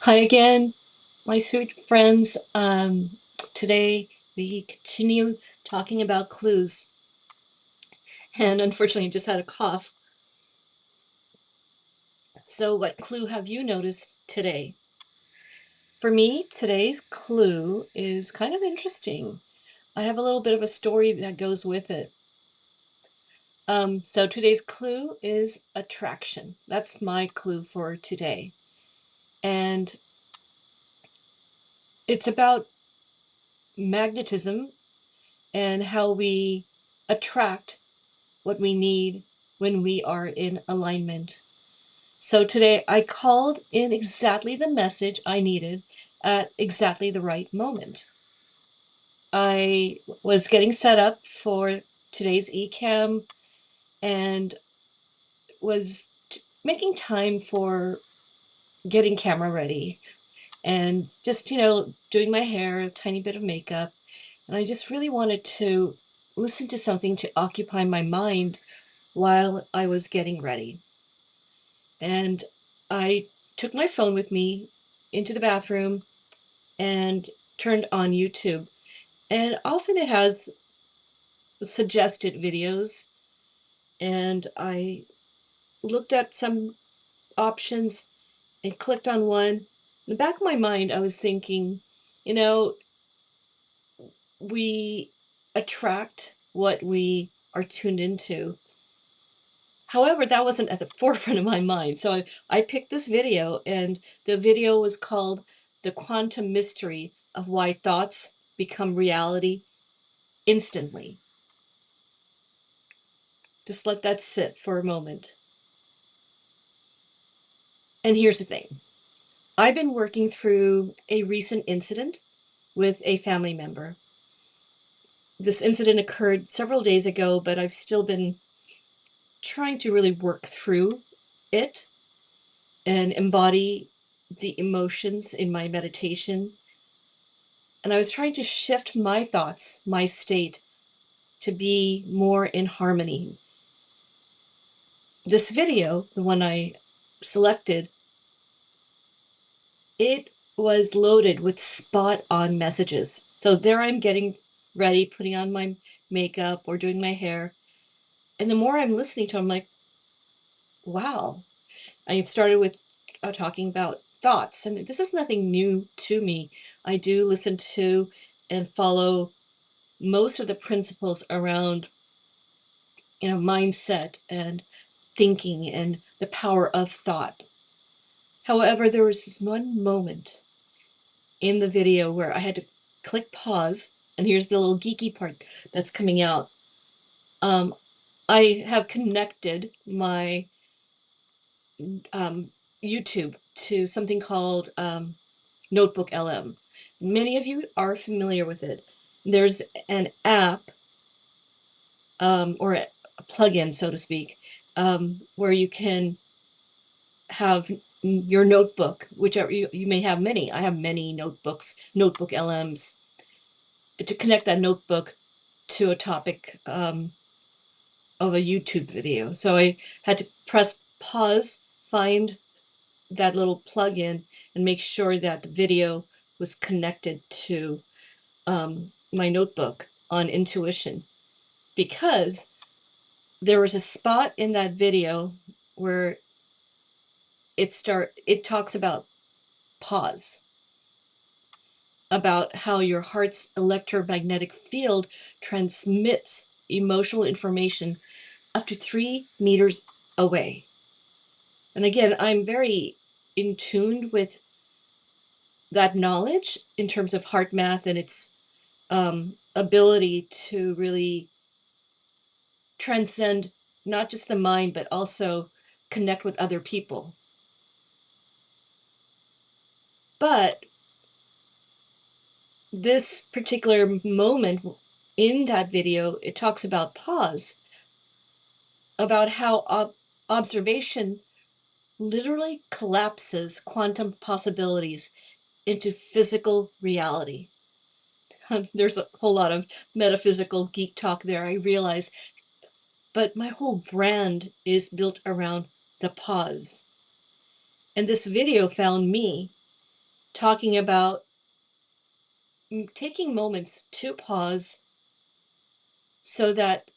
Hi again, my sweet friends. Today we continue talking about clues, and unfortunately, I just had a cough. So, what clue have you noticed today? For me, today's clue is kind of interesting. I have a little bit of a story that goes with it. So today's clue is attraction. That's my clue for today, and it's about magnetism and how we attract what we need when we are in alignment. So today I called in exactly the message I needed at exactly the right moment. I was getting set up for today's Ecamm and was making time for getting camera ready and just, doing my hair, a tiny bit of makeup. And I just really wanted to listen to something to occupy my mind while I was getting ready. And I took my phone with me into the bathroom and turned on YouTube. And often it has suggested videos. And I looked at some options and clicked on one. In the back of my mind, I was thinking, you know, we attract what we are tuned into. However, that wasn't at the forefront of my mind. So I picked this video, and the video was called The Quantum Mystery of Why Thoughts Become Reality Instantly. Just let that sit for a moment. And here's the thing. I've been working through a recent incident with a family member. This incident occurred several days ago, but I've still been trying to really work through it and embody the emotions in my meditation. And I was trying to shift my thoughts, my state, to be more in harmony. This video, the one I selected, it was loaded with spot on messages. So there I'm getting ready, putting on my makeup or doing my hair. And the more I'm listening to it, I'm like, wow. I started with talking about thoughts, and this is nothing new to me. I do listen to and follow most of the principles around, mindset and thinking and the power of thought. However, there was this one moment in the video where I had to click pause, and here's the little geeky part that's coming out. Um, I have connected my um, YouTube to something called Notebook LM. Many of you are familiar with it. There's an app or a plugin, so to speak, where you can have your notebook, whichever you may have many. I have many notebooks, notebook LMs, to connect that notebook to a topic of a YouTube video. So I had to press pause, find that little plugin, and make sure that the video was connected to my notebook on intuition, because there was a spot in that video where it talks about pause, about how your heart's electromagnetic field transmits emotional information up to 3 meters away. And again, I'm very in tune with that knowledge in terms of heart math and its ability to really transcend not just the mind, but also connect with other people. But this particular moment in that video, it talks about pause, about how observation literally collapses quantum possibilities into physical reality. There's a whole lot of metaphysical geek talk there, I realize, but my whole brand is built around the pause. And this video found me talking about taking moments to pause so that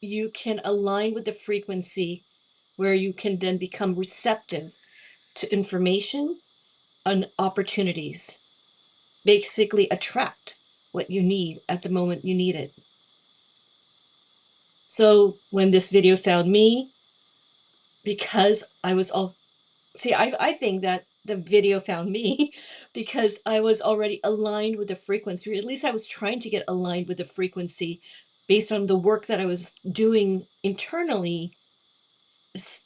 you can align with the frequency where you can then become receptive to information and opportunities. Basically, attract what you need at the moment you need it. So when this video found me, because I was all, see, I think that the video found me because I was already aligned with the frequency, or at least I was trying to get aligned with the frequency based on the work that I was doing internally,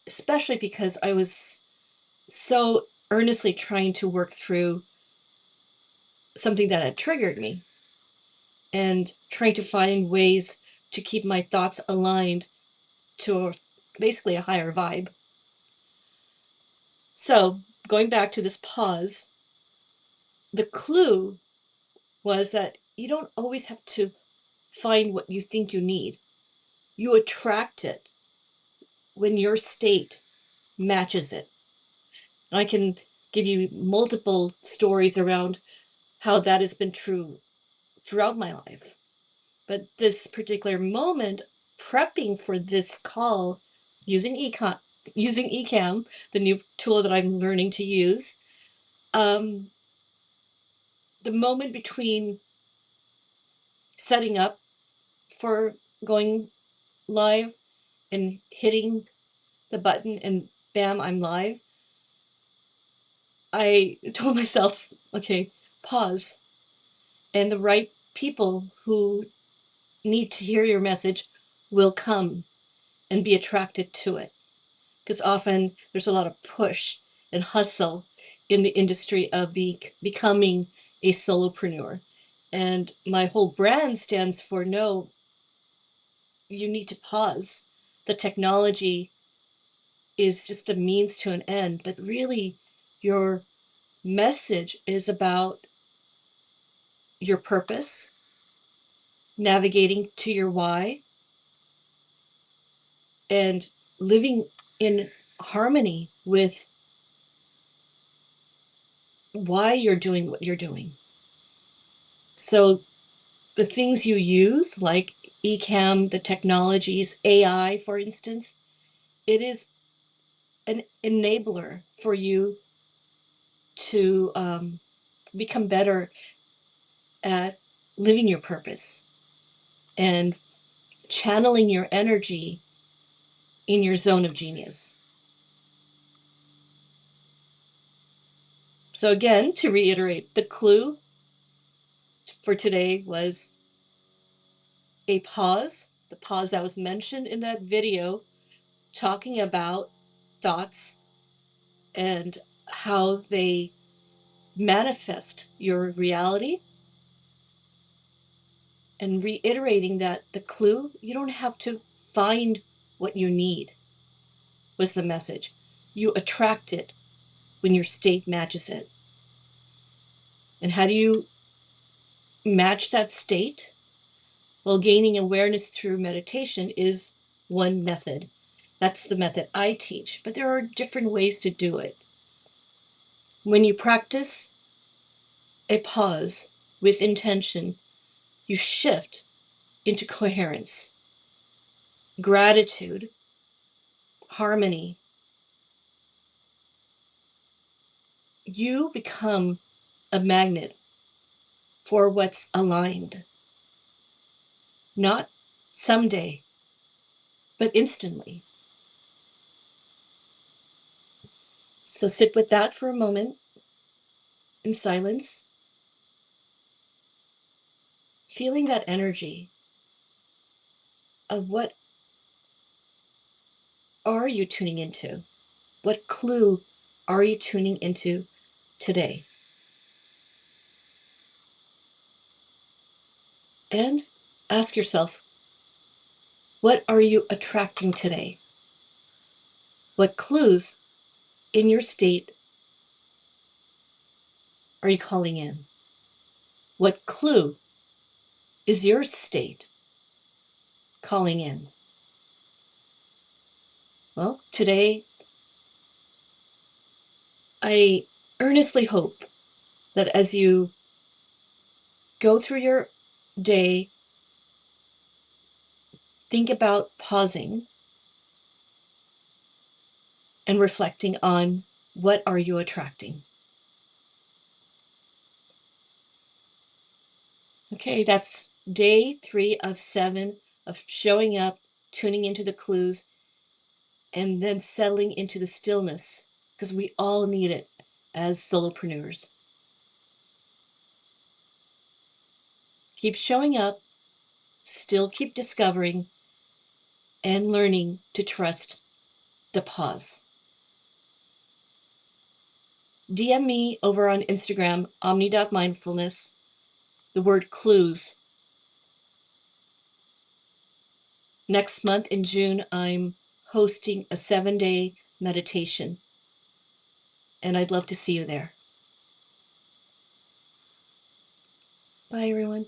especially because I was so earnestly trying to work through something that had triggered me and trying to find ways to keep my thoughts aligned to basically a higher vibe. So going back to this pause, the clue was that you don't always have to find what you think you need. You attract it when your state matches it. And I can give you multiple stories around how that has been true throughout my life. But this particular moment, prepping for this call using Ecamm, the new tool that I'm learning to use, the moment between setting up for going live and hitting the button and bam, I'm live, I told myself, okay, pause. And the right people who need to hear your message will come and be attracted to it. Because often there's a lot of push and hustle in the industry of becoming a solopreneur. And my whole brand stands for no, you need to pause. The technology is just a means to an end, but really your message is about your purpose, navigating to your why, and living in harmony with why you're doing what you're doing. So the things you use, like Ecamm, the technologies, AI, for instance, it is an enabler for you to become better at living your purpose and channeling your energy in your zone of genius. So again, to reiterate, the clue for today was a pause, the pause that was mentioned in that video, talking about thoughts and how they manifest your reality, and reiterating that the clue, you don't have to find what you need, was the message. You attract it when your state matches it. And how do you match that state? Well, gaining awareness through meditation is one method. That's the method I teach, but there are different ways to do it. When you practice a pause with intention, you shift into coherence, gratitude, harmony. You become a magnet for what's aligned, not someday, but instantly. So sit with that for a moment in silence, feeling that energy of what are you tuning into? What clue are you tuning into today? And ask yourself, what are you attracting today? What clues in your state are you calling in? What clue is your state calling in? Well, today, I earnestly hope that as you go through your day, think about pausing and reflecting on what are you attracting. Okay, that's day 3 of 7 of showing up, tuning into the clues, and then settling into the stillness, because we all need it as solopreneurs. Keep showing up, still keep discovering, and learning to trust the pause. DM me over on Instagram, omni.mindfulness, the word clues. Next month in June, I'm hosting a 7-day meditation, and I'd love to see you there. Bye, everyone.